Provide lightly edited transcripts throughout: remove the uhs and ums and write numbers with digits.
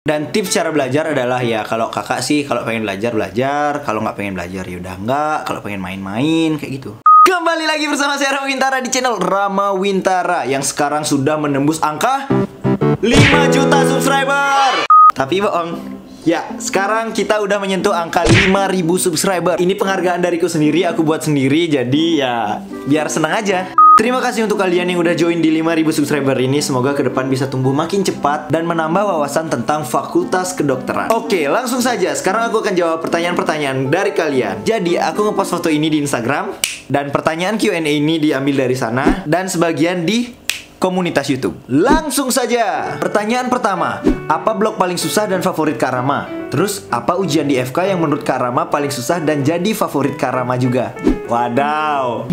Dan tips cara belajar adalah ya kalau kakak sih kalau pengen belajar belajar, kalau nggak pengen belajar ya udah nggak, kalau pengen main-main kayak gitu. Kembali lagi bersama saya Rama Wintara di channel Rama Wintara yang sekarang sudah menembus angka 5 juta subscriber. Tapi bohong. Ya, sekarang kita udah menyentuh angka 5.000 subscriber. Ini penghargaan dariku sendiri, aku buat sendiri, jadi ya biar senang aja. Terima kasih untuk kalian yang udah join di 5.000 subscriber ini. Semoga ke depan bisa tumbuh makin cepat dan menambah wawasan tentang fakultas kedokteran. Oke, langsung saja. Sekarang aku akan jawab pertanyaan-pertanyaan dari kalian. Jadi, aku ngepost foto ini di Instagram. Dan pertanyaan Q&A ini diambil dari sana. Dan sebagian di komunitas YouTube. Langsung saja. Pertanyaan pertama, apa blog paling susah dan favorit Kak Rama? Terus, apa ujian di FK yang menurut Kak Rama paling susah dan jadi favorit Kak Rama juga? Wadaw.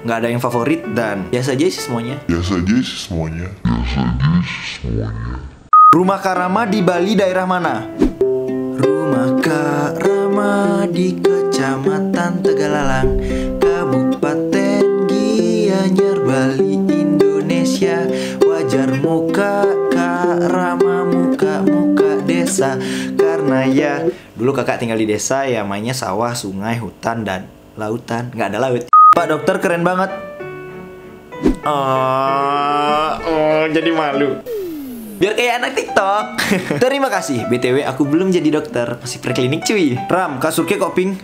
Nggak ada yang favorit dan biasa aja sih semuanya. Rumah Kak Rama di Bali daerah mana? Rumah Kak Rama di Kecamatan Tegalalang, Kabupaten Gianyar, Bali, Indonesia. Wajar muka Kak Rama muka desa. Karena ya dulu kakak tinggal di desa ya, mainnya sawah, sungai, hutan, dan lautan. Nggak ada laut. Pak dokter keren banget. Jadi malu. Biar kayak anak TikTok. Terima kasih. BTW aku belum jadi dokter, masih preklinik cuy. Ram, kasurnya kok pink?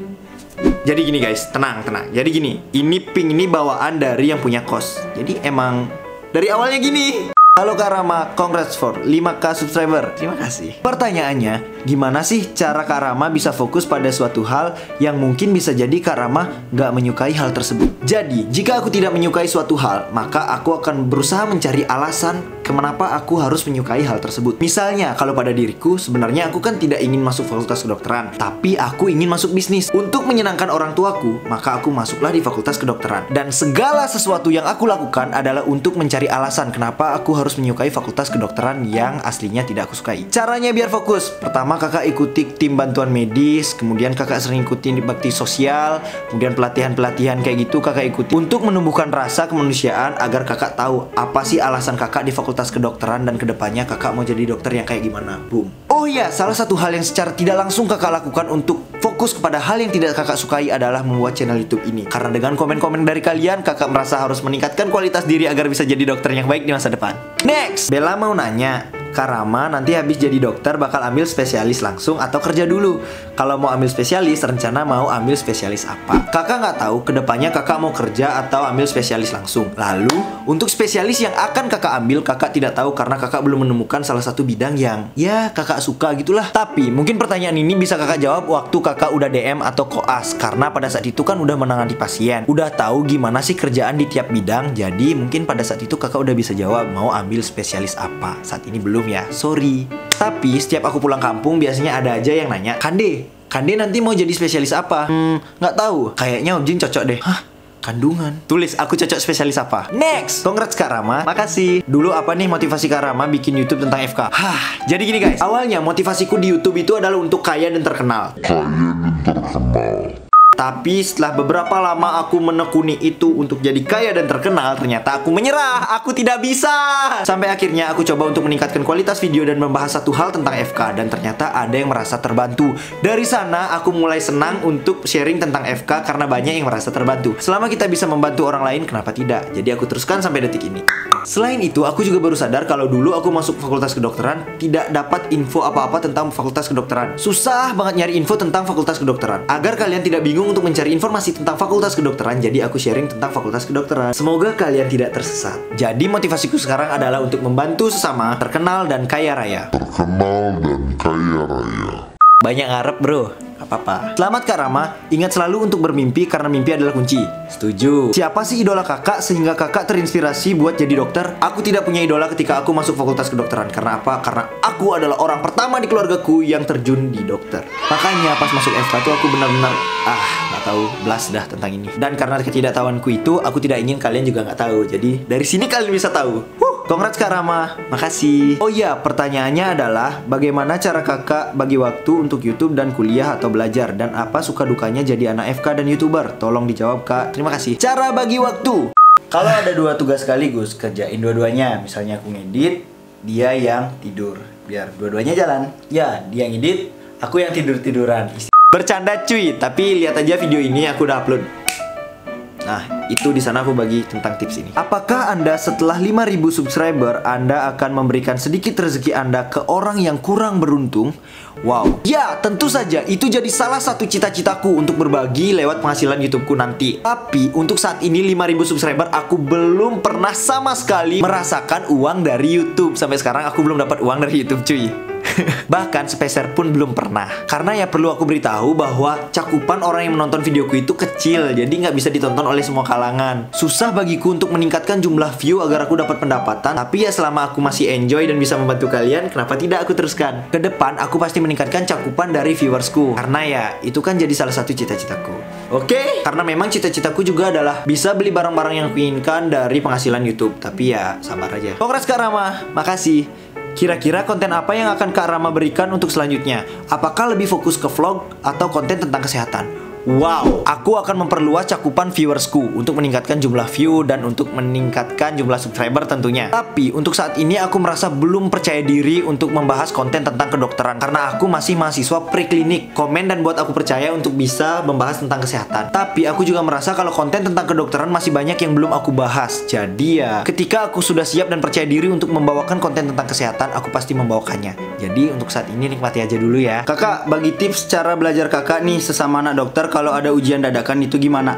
Jadi gini guys, tenang. Jadi gini, ini pink ini bawaan dari yang punya kos. Jadi emang dari awalnya gini. Halo Kak Rama, congrats for 5k subscriber. Terima kasih. Pertanyaannya, gimana sih cara Kak Rama bisa fokus pada suatu hal yang mungkin bisa jadi Kak Rama gak menyukai hal tersebut? Jadi, jika aku tidak menyukai suatu hal, maka aku akan berusaha mencari alasan kenapa aku harus menyukai hal tersebut. Misalnya, kalau pada diriku, sebenarnya aku kan tidak ingin masuk fakultas kedokteran, tapi aku ingin masuk bisnis. Untuk menyenangkan orang tuaku, maka aku masuklah di fakultas kedokteran. Dan segala sesuatu yang aku lakukan adalah untuk mencari alasan kenapa aku harus menyukai fakultas kedokteran yang aslinya tidak aku sukai. Caranya biar fokus. Pertama, kakak ikuti tim bantuan medis, kemudian kakak sering ikutin di bakti sosial, kemudian pelatihan-pelatihan kayak gitu kakak ikuti untuk menumbuhkan rasa kemanusiaan agar kakak tahu apa sih alasan kakak di fakultas kedokteran dan kedepannya kakak mau jadi dokter yang kayak gimana. Boom. Oh iya, salah satu hal yang secara tidak langsung kakak lakukan untuk fokus kepada hal yang tidak kakak sukai adalah membuat channel YouTube ini. Karena dengan komen-komen dari kalian, kakak merasa harus meningkatkan kualitas diri agar bisa jadi dokter yang baik di masa depan. Next, Bella mau nanya, Kak Rama nanti habis jadi dokter bakal ambil spesialis langsung atau kerja dulu? Kalau mau ambil spesialis, rencana mau ambil spesialis apa? Kakak nggak tahu kedepannya kakak mau kerja atau ambil spesialis langsung. Lalu, untuk spesialis yang akan kakak ambil, kakak tidak tahu karena kakak belum menemukan salah satu bidang yang ya kakak suka gitulah. Tapi, mungkin pertanyaan ini bisa kakak jawab waktu kakak udah DM atau koas. Karena pada saat itu kan udah menangani pasien, udah tahu gimana sih kerjaan di tiap bidang. Jadi, mungkin pada saat itu kakak udah bisa jawab mau ambil spesialis apa. Saat ini belum ya, sorry. Tapi setiap aku pulang kampung biasanya ada aja yang nanya, Kande nanti mau jadi spesialis apa? Nggak tahu. Kayaknya Om Jin cocok deh. Hah? Kandungan. Tulis aku cocok spesialis apa. Next. Congrats Kak Rama. Makasih. Dulu apa nih motivasi Kak Rama bikin YouTube tentang FK? Jadi gini guys. Awalnya motivasiku di YouTube itu adalah untuk kaya dan terkenal. Tapi setelah beberapa lama aku menekuni itu untuk jadi kaya dan terkenal, ternyata aku menyerah. Aku tidak bisa. Sampai akhirnya aku coba untuk meningkatkan kualitas video dan membahas satu hal tentang FK. Dan ternyata ada yang merasa terbantu. Dari sana aku mulai senang untuk sharing tentang FK karena banyak yang merasa terbantu. Selama kita bisa membantu orang lain, kenapa tidak? Jadi aku teruskan sampai detik ini. Selain itu, aku juga baru sadar kalau dulu aku masuk fakultas kedokteran tidak dapat info apa-apa tentang fakultas kedokteran. Susah banget nyari info tentang fakultas kedokteran. Agar kalian tidak bingung untuk mencari informasi tentang fakultas kedokteran, jadi aku sharing tentang fakultas kedokteran. Semoga kalian tidak tersesat. Jadi motivasiku sekarang adalah untuk membantu sesama, terkenal dan kaya raya. Banyak ngarep bro, gak apa-apa. Selamat Kak Rama, ingat selalu untuk bermimpi karena mimpi adalah kunci. Setuju. Siapa sih idola kakak sehingga kakak terinspirasi buat jadi dokter? Aku tidak punya idola ketika aku masuk fakultas kedokteran. Karena apa? Karena aku adalah orang pertama di keluargaku yang terjun di dokter. Makanya pas masuk FK tuh aku benar-benar gak tahu belas dah tentang ini. Dan karena ketidaktahuanku itu, aku tidak ingin kalian juga gak tahu. Jadi dari sini kalian bisa tahu. Congrats Kak Rama, makasih. Oh iya, pertanyaannya adalah bagaimana cara kakak bagi waktu untuk YouTube dan kuliah atau belajar? Dan apa suka dukanya jadi anak FK dan YouTuber? Tolong dijawab Kak, terima kasih. Cara bagi waktu. Kalau ada 2 tugas sekaligus, kerjain dua-duanya. Misalnya aku ngedit, dia yang tidur. biar dua-duanya jalan. Ya, dia yang ngedit, aku yang tidur-tiduran. Bercanda cuy, tapi lihat aja video ini aku udah upload. Nah, itu di sana aku bagi tentang tips ini. Apakah Anda setelah 5.000 subscriber, Anda akan memberikan sedikit rezeki Anda ke orang yang kurang beruntung? Wow. Ya, tentu saja itu jadi salah satu cita-citaku untuk berbagi lewat penghasilan YouTubeku nanti. Tapi untuk saat ini 5.000 subscriber, aku belum pernah sama sekali merasakan uang dari YouTube. Sampai sekarang aku belum dapat uang dari YouTube cuy. Bahkan sepeser pun belum pernah. Karena ya perlu aku beritahu bahwa cakupan orang yang menonton videoku itu kecil, jadi nggak bisa ditonton oleh semua kalangan. Susah bagiku untuk meningkatkan jumlah view agar aku dapat pendapatan. Tapi ya selama aku masih enjoy dan bisa membantu kalian, kenapa tidak aku teruskan? Ke depan aku pasti meningkatkan cakupan dari viewersku. Karena ya itu kan jadi salah satu cita-citaku. Oke? Karena memang cita-citaku juga adalah bisa beli barang-barang yang aku inginkan dari penghasilan YouTube. Tapi ya sabar aja. Kongres Kak Rama, makasih. Kira-kira konten apa yang akan Kak Rama berikan untuk selanjutnya? Apakah lebih fokus ke vlog atau konten tentang kesehatan? Wow, aku akan memperluas cakupan viewersku untuk meningkatkan jumlah view dan untuk meningkatkan jumlah subscriber tentunya. Tapi untuk saat ini aku merasa belum percaya diri untuk membahas konten tentang kedokteran karena aku masih mahasiswa preklinik. Komen dan buat aku percaya untuk bisa membahas tentang kesehatan. Tapi aku juga merasa kalau konten tentang kedokteran masih banyak yang belum aku bahas. Jadi ya, ketika aku sudah siap dan percaya diri untuk membawakan konten tentang kesehatan, aku pasti membawakannya. Jadi untuk saat ini nikmati aja dulu ya. Kakak, bagi tips cara belajar kakak nih sesama anak dokter kalau ada ujian dadakan itu gimana?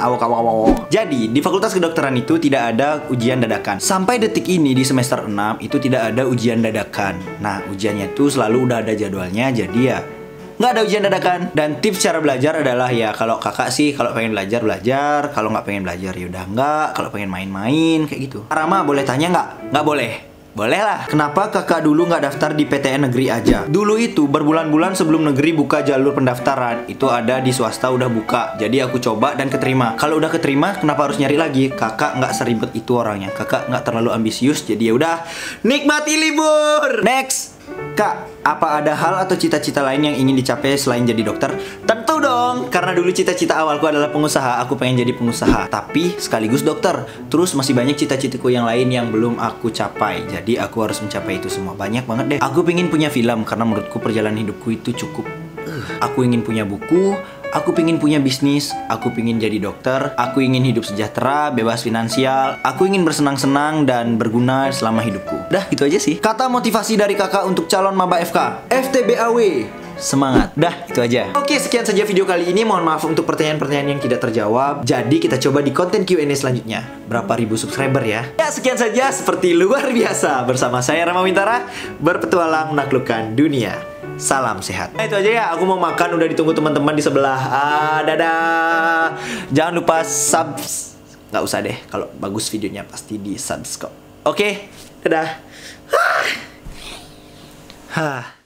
Jadi, di Fakultas Kedokteran itu tidak ada ujian dadakan. Sampai detik ini di semester 6 itu tidak ada ujian dadakan. Nah, ujiannya itu selalu udah ada jadwalnya, jadi ya nggak ada ujian dadakan. Dan tips cara belajar adalah ya kalau kakak sih kalau pengen belajar, kalau nggak pengen belajar ya udah nggak, kalau pengen main-main kayak gitu. Rama boleh tanya nggak? Nggak boleh. Boleh lah. Kenapa kakak dulu nggak daftar di PTN negeri aja? Dulu itu berbulan-bulan sebelum negeri buka jalur pendaftaran, itu ada di swasta udah buka. Jadi aku coba dan keterima. Kalau udah keterima, kenapa harus nyari lagi? Kakak nggak seribet itu orangnya. Kakak nggak terlalu ambisius. Jadi ya udah, nikmati libur. Next. Kak, apa ada hal atau cita-cita lain yang ingin dicapai selain jadi dokter? Tentu dong, karena dulu cita-cita awalku adalah pengusaha. Aku pengen jadi pengusaha, tapi sekaligus dokter. Terus masih banyak cita-citaku yang lain yang belum aku capai. Jadi aku harus mencapai itu semua. Banyak banget deh. Aku pengen punya film, karena menurutku perjalanan hidupku itu cukup. Aku ingin punya buku. Aku pingin punya bisnis, aku pingin jadi dokter, aku ingin hidup sejahtera, bebas finansial, aku ingin bersenang-senang dan berguna selama hidupku. Udah, gitu aja sih. Kata motivasi dari kakak untuk calon maba FK, FTBAW. Semangat. Dah, itu aja. Oke, sekian saja video kali ini. Mohon maaf untuk pertanyaan-pertanyaan yang tidak terjawab. Jadi kita coba di konten Q&A selanjutnya. Berapa ribu subscriber ya? Ya, sekian saja. Seperti luar biasa. Bersama saya Rama Wintara, berpetualang menaklukkan dunia. Salam sehat. Nah, itu aja ya. Aku mau makan. Udah ditunggu teman-teman di sebelah. Dadah. Jangan lupa subs. Nggak usah deh. Kalau bagus videonya pasti di subscribe. Oke. Dadah. Hah.